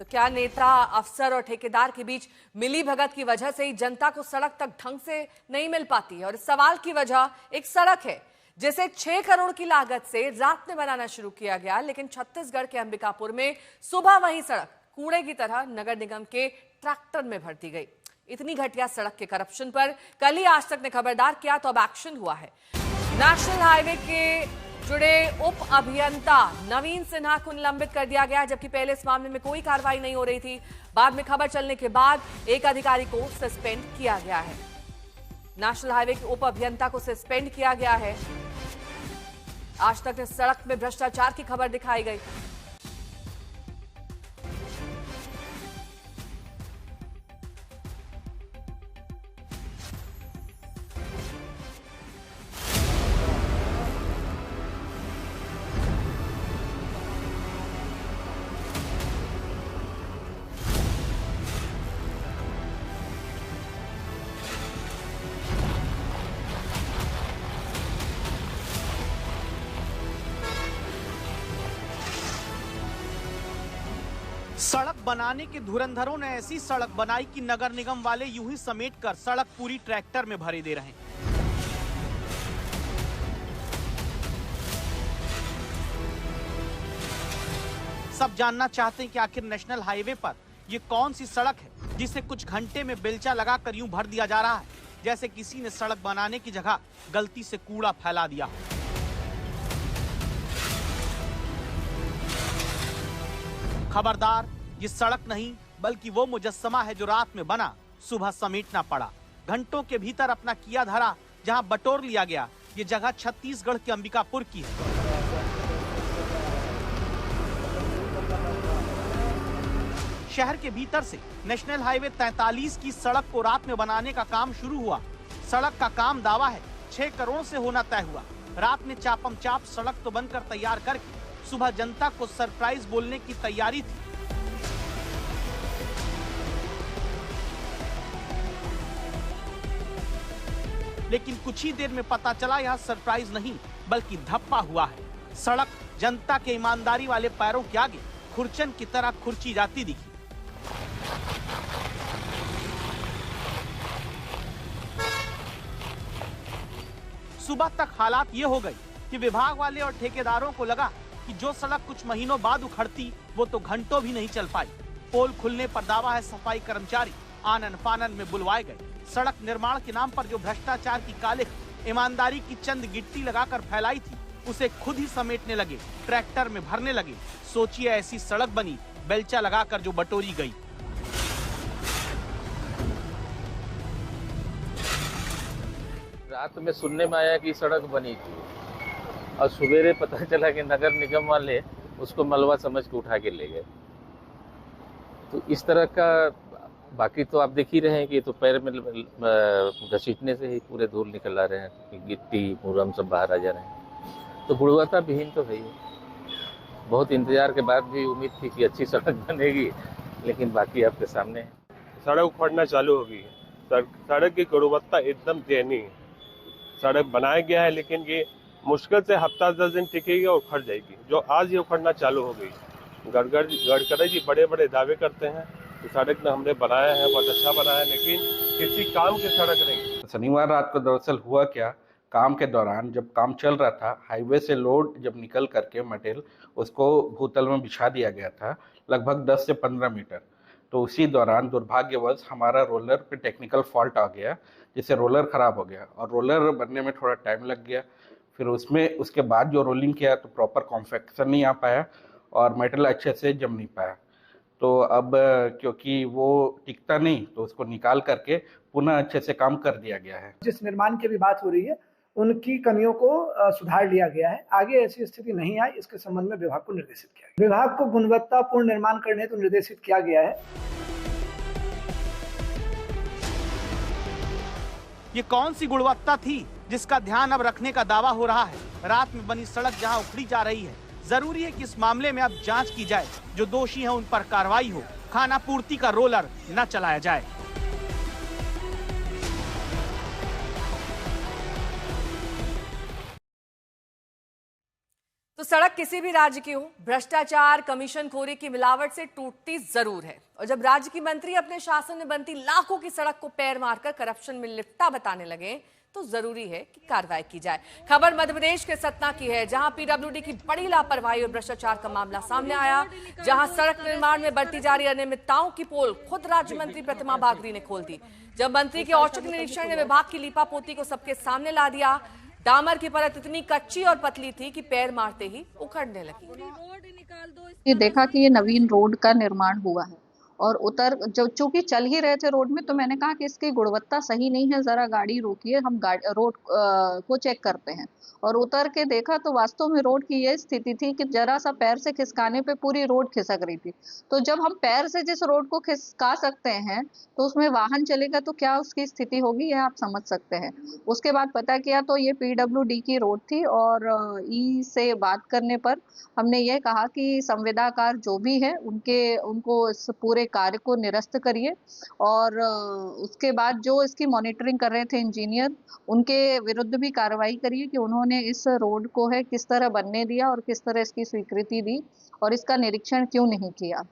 तो क्या नेता, अफसर और ठेकेदार के बीच मिली भगत की वजह से ही जनता को सड़क तक ढंग से नहीं मिल पाती है? और इस सवाल की वजह एक सड़क है जिसे 6 करोड़ की लागत से रात में बनाना शुरू किया गया, लेकिन छत्तीसगढ़ के अंबिकापुर में सुबह वही सड़क कूड़े की तरह नगर निगम के ट्रैक्टर में भर दी गई। इतनी घटिया सड़क के करप्शन पर कल ही आज तक ने खबरदार किया तो अब एक्शन हुआ है। नेशनल हाईवे के जुड़े उप अभियंता नवीन सिन्हा को निलंबित कर दिया गया, जबकि पहले इस मामले में कोई कार्रवाई नहीं हो रही थी। बाद में खबर चलने के बाद एक अधिकारी को सस्पेंड किया गया है। नेशनल हाईवे के उप अभियंता को सस्पेंड किया गया है। आज तक इस सड़क में भ्रष्टाचार की खबर दिखाई गई। सड़क बनाने के धुरंधरों ने ऐसी सड़क बनाई कि नगर निगम वाले यूं ही समेटकर सड़क पूरी ट्रैक्टर में भरे दे रहे हैं। सब जानना चाहते हैं कि आखिर नेशनल हाईवे पर ये कौन सी सड़क है जिसे कुछ घंटे में बेलचा लगाकर यूं भर दिया जा रहा है जैसे किसी ने सड़क बनाने की जगह गलती से कूड़ा फैला दिया। खबरदार, ये सड़क नहीं बल्कि वो मुजस्समा है जो रात में बना, सुबह समेटना पड़ा। घंटों के भीतर अपना किया धरा जहां बटोर लिया गया। ये जगह छत्तीसगढ़ के अंबिकापुर की है। शहर के भीतर से नेशनल हाईवे 43 की सड़क को रात में बनाने का काम शुरू हुआ। सड़क का काम दावा है 6 करोड़ से होना तय हुआ। रात में चापम चाप सड़क तो बनकर तैयार करके सुबह जनता को सरप्राइज बोलने की तैयारी थी। लेकिन कुछ ही देर में पता चला यह सरप्राइज नहीं बल्कि धप्पा हुआ है। सड़क जनता के ईमानदारी वाले पैरों के आगे खुरचन की तरह खुरची जाती दिखी। सुबह तक हालात ये हो गई कि विभाग वाले और ठेकेदारों को लगा कि जो सड़क कुछ महीनों बाद उखड़ती वो तो घंटों भी नहीं चल पाई। पोल खुलने पर दावा है सफाई कर्मचारी आनन फानन में बुलवाए गए। सड़क निर्माण के नाम पर जो भ्रष्टाचार की कालिख ईमानदारी की चंद गिट्टी लगाकर फैलाई थी उसे खुद ही समेटने लगे, ट्रैक्टर में भरने लगे। सोचिए ऐसी सड़क बनी बेलचा लगाकर जो बटोरी गई। रात में सुनने में आया कि सड़क बनी थी और सवेरे पता चला कि नगर निगम वाले उसको मलबा समझ के उठा के ले गए। तो इस तरह का बाकी तो आप देख ही रहे हैं कि तो पैर में घसीटने से ही पूरे धूल निकल आ रहे हैं, गिट्टी मुरम सब बाहर आ जा रहे हैं। तो गुणवत्ता विहीन तो है ही। बहुत इंतजार के बाद भी उम्मीद थी कि अच्छी सड़क बनेगी, लेकिन बाकी आपके सामने है। सड़क उखड़ना चालू हो गई है। सड़क की गुणवत्ता एकदम दयनीय है। सड़क बनाया गया है लेकिन ये मुश्किल से हफ्ता 10 दिन टिकेगी और उखड़ जाएगी। जो आज ये उखड़ना चालू हो गई। गडकरी जी बड़े बड़े दावे करते हैं कि सड़क ने हमने बनाया है, बहुत अच्छा बनाया है, लेकिन किसी काम की सड़क नहीं। शनिवार रात को दरअसल हुआ क्या, काम के दौरान जब काम चल रहा था, हाईवे से लोड जब निकल करके मटेरियल उसको भूतल में बिछा दिया गया था लगभग 10 से 15 मीटर। तो उसी दौरान दुर्भाग्यवश हमारा रोलर पे टेक्निकल फॉल्ट आ गया जिससे रोलर खराब हो गया और रोलर बनने में थोड़ा टाइम लग गया। फिर उसके बाद जो रोलिंग किया तो प्रॉपर कॉन्फेक्शन नहीं आ पाया और मटेरियल अच्छे से जम नहीं पाया। तो अब क्योंकि वो टिकता नहीं तो उसको निकाल करके पुनः अच्छे से काम कर दिया गया है। जिस निर्माण की भी बात हो रही है उनकी कमियों को सुधार लिया गया है। आगे ऐसी स्थिति नहीं आए इसके संबंध में विभाग को निर्देशित किया गया। विभाग को गुणवत्तापूर्ण निर्माण करने हेतु निर्देशित किया गया है। ये कौन सी गुणवत्ता थी जिसका ध्यान अब रखने का दावा हो रहा है? रात में बनी सड़क जहां उखड़ी जा रही है। जरूरी है कि इस मामले में अब जांच की जाए, जो दोषी हैं उन पर कार्रवाई हो, खाना पूर्ति का रोलर न चलाया जाए। तो तो सड़क किसी भी राज्य की हो, भ्रष्टाचार, कमीशनखोरी की मिलावट से टूटती जरूर है। और जब राज्य की मंत्री अपने शासन में बनती लाखों की सड़क को पैर मारकर करप्शन में लिप्टा बताने लगे तो जरूरी है कि कार्रवाई की जाए। खबर मध्य प्रदेश के सतना की है, जहां पीडब्ल्यूडी की बड़ी लापरवाही और भ्रष्टाचार का मामला सामने आया, जहां सड़क निर्माण में बरती जा रही अनियमितताओं की पोल खुद राज्य मंत्री प्रतिमा बागरी ने खोल दी। जब मंत्री के औचक निरीक्षण ने विभाग की लीपापोती को सबके सामने ला दिया, डामर की परत इतनी कच्ची और पतली थी कि पैर मारते ही उखड़ने लगी। ये देखा कि ये नवीन रोड का निर्माण हुआ है और जो चूंकि चल ही रहे थे रोड में, तो मैंने कहा कि इसकी गुणवत्ता सही नहीं है, जरा गाड़ी रोकिए, हम रोड को चेक करते हैं। और उतर के देखा तो वास्तव में रोड की ये स्थिति थी कि जरा सा पैर से खिसकाने पे पूरी रोड खिसक रही थी। तो जब हम पैर से जिस रोड को खिसका सकते हैं तो उसमें वाहन चलेगा तो क्या उसकी स्थिति होगी, ये आप समझ सकते हैं। उसके बाद पता किया तो ये पीडब्ल्यूडी की रोड थी और ई से बात करने पर हमने ये कहा कि संविदाकार जो भी है उनको इस पूरे कार्य को निरस्त करिए और उसके बाद जो इसकी मॉनिटरिंग कर रहे थे इंजीनियर, उनके विरुद्ध भी कार्रवाई करिए कि उन्होंने इस रोड को है किस तरह बनने दिया और किस तरह इसकी स्वीकृति दी और इसका निरीक्षण क्यों नहीं किया।